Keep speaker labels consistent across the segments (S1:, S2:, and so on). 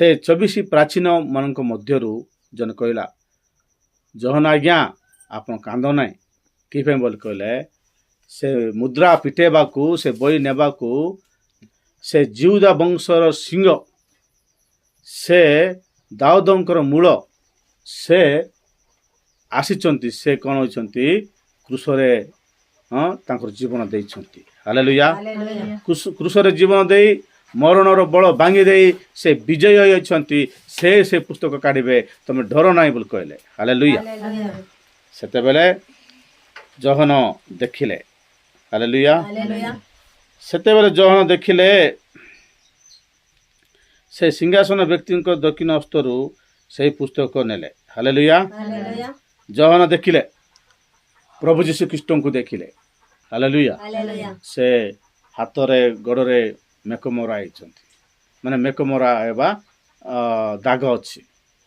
S1: से 24 प्राचीन मान मध्य जन कहला जहन आज्ञा आप कांद ना कि बोल कहले से मुद्रा पिटेबा से बई नेबा से जिहुदा वंशर सिंह से दाऊदंकर मूल से आसीचंती से कौन होइचंती क्रूसरे तांकर जीवन देइछंती हालेलुया क्रूसरे जीवन देई मरणर बल भांगी दे से विजय होइछंती से पुस्तक काढ़े तुम डर ना बोल कहले हालेलुया सेते बेले जहन देखिले हालेलुया सेते बेले जहन देखिले से सिंहासन व्यक्ति दक्षिण हस्तरू से पुस्तक नेले हालेलुया जहन देखिले प्रभु जीशु ख्रीष्ट को देखिले हालेलुया से हाथ रे गोड़े मेकमरा माने मेकमरा एबा दाग अच्छी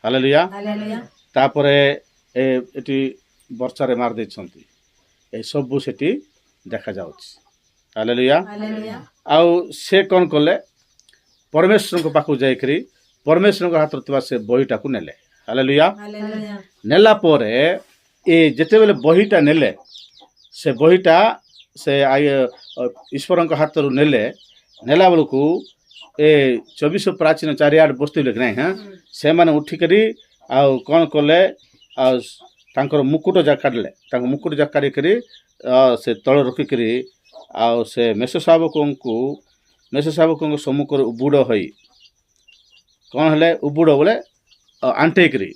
S1: हालेलुया तापरे एटी वर्षा रे मार देछंती ए सब सेठी देखा जाउछि हालेलुया आउ से कोन कले परमेश्वर को पाखु जाइकरी परमेश्वर को हाथ रखवा से बहीटा को नेले हालेलुया नेला परे ए जेते बेले बहीटा नेले से बहीटा से ईश्वर को हाथ रु नेले नेला बेलू ए 24 प्राचीन चारिआड बस्तु लेक नहीं हाँ से माने उठिकरी आउ कौन कले तांकर मुकुट जा काढ़ले तांकर मुकुट जा काढ़ी करी से तल रखिकरी आउ से मेष शावकों सम्मुख उबुड़ होई कौन हेले उबुड़ बोले आंटेकरी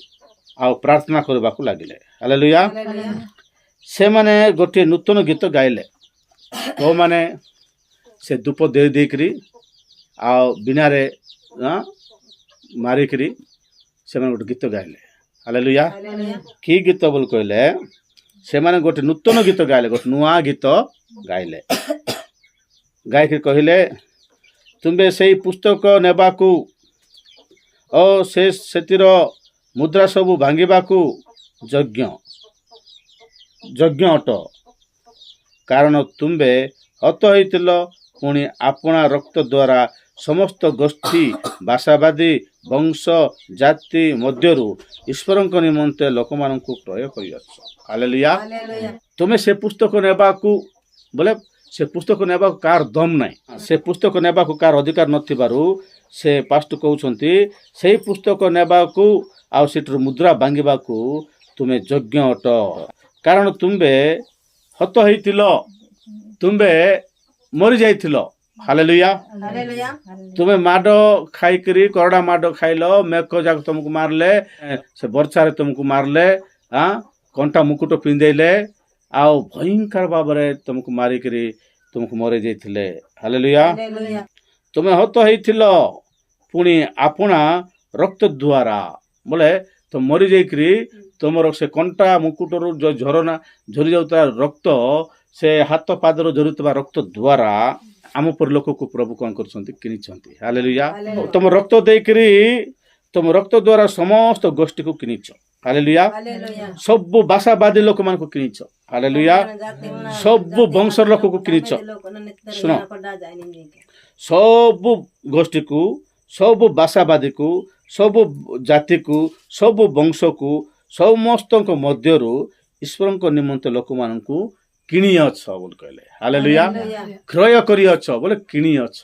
S1: आउ प्रार्थना करबा को लागिले हालेलुया से माने गोटे नूतन गीत गाइले तो माने से धूप दे देकरी आ बिना रे मारिकरी से माने गोटे गीत गाइले हालेलुया की गीत बोल कहले से माने गोटे नूतन गीत गाइले गोटे नुआ गीत गाइले गायक कहले तुम्बे से पुस्तक नेबाकू ओ सेतिर मुद्रा सबू भांगिबाकू यज्ञ अट कारण तुम्बे हत होइतिल पुणी आपणा रक्त द्वारा समस्त गोष्ठी भाषावादी वंश जाति मध्यरु ईश्वर निमंते लोक मान क्रय कर हालेलुया तुम्हें से पुस्तक नेबाकू बोले से पुस्तक नेबा कार दम नहीं से पुस्तक नेबा कार अधिकार नथिबारु से पास्ट कहउछंती से पुस्तक नेबाकू आ सेटर मुद्रा भांगिबाकू तुमे यज्ञ अट कारण तुम्बे हत होइतिल तुम्बे मरि जाइतिल हालेलुया तुम्हें माड खाइकरी करड़ा माड खाइल मेक जाक तुमको मारले से वर्षा रे तुमको मारले कंटा मुकुट पिंदेले आउ भयंकर भाव तुमको मारिकरी तुमको मरे जाइथिले हालेलुया तुम्हें हत होइथिल पुणी आपणा रक्त द्वारा बोले तो मरी जाइकरी तुमर से कंटा मुकुटर जो झरना झरी जाउता रक्त से हाथ पादर झरुतबा रक्त द्वारा आम पर लोक को प्रभु कौन करछंती किनिछंती हालेलुया तुम रक्त देकरी तुम रक्त द्वारा समस्त गोष्ठी को किनिछ हालेलुया सब भाषावादी लोक मान को किनिछ हालेलुया सब वंशर लोक को किनिछ सुनो सब गोष्ठी को सब भाषावादी को सब जाति को सब वंश को समस्त मध्यरु ईश्वर को निमंते लोक मान को किणी अछ बोल कहले हालेलुया क्रय करी अछ बोले किणी अछ